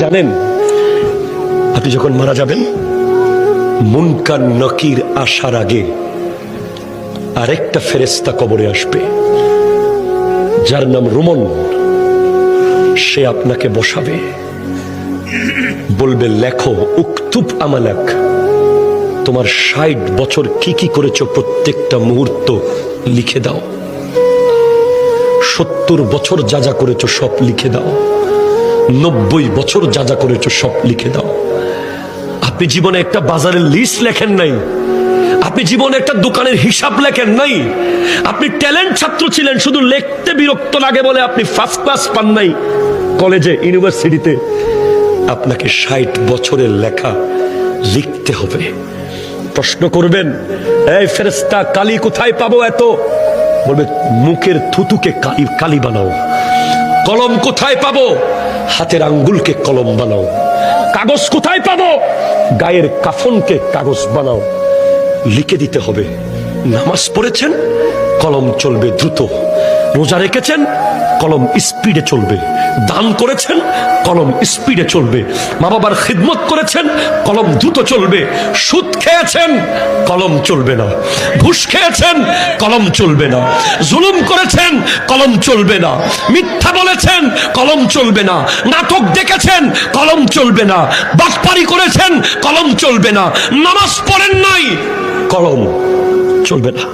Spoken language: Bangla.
জানেন আপনি যখন মারা যাবেন মুনকার নকির আসার আগে আরেকটা ফেরেশতা কবরে আসবে যার নাম রুমন। সে আপনাকে বসাবে, বলবে লেখো উকতুব আমালাক, তোমার ৬০ বছর কি কি করেছো প্রত্যেকটা মুহূর্ত লিখে দাও। ৭০ বছর যা যা করেছো সব লিখে দাও। ৯০ বছর যা যা করেছো সব লিখে দাও। আপনি জীবনে একটা বাজারের লিস্ট লেখেন নাই, আপনি জীবনে একটা দোকানের হিসাব লেখেন নাই, আপনি ট্যালেন্ট ছাত্র ছিলেন, শুধু লিখতে বিরক্ত লাগে বলে আপনি ফার্স্ট ক্লাস পান নাই কলেজে ইউনিভার্সিটিতে। আপনাকে ৬০ বছরের লেখা লিখতে হবে। প্রশ্ন করবেন, এই ফেরেশতা কালি কোথায় পাবো এত? বলবে মুখের থুতুকে কালি বানাও। কলম কোথায় পাবো? হাতের আঙ্গুলকে কলম বানাও। কাগজ কোথায় পাবো? গায়ের কাফনকে কাগজ বানাও। লিখে দিতে হবে। নামাজ পড়েছেন, কলম চলবে দ্রুত। রোজা রেখেছেন, কলম স্পিডে চলবে। দান করেছেন, কলম স্পিডে চলবে। মা বাবার খিদমত করেছেন, কলম দ্রুত চলবে। সুদ খেয়েছেন, কলম চলবে না। ঘুষ খেয়েছেন, কলম চলবে না। জুলুম করেছেন, কলম চলবে না। মিথ্যা বলেছেন, কলম চলবে না। নাটক দেখেছেন, কলম চলবে না। বাটপারি করেছেন, কলম চলবে না। নামাজ পড়েন নাই, কলম চলবে না।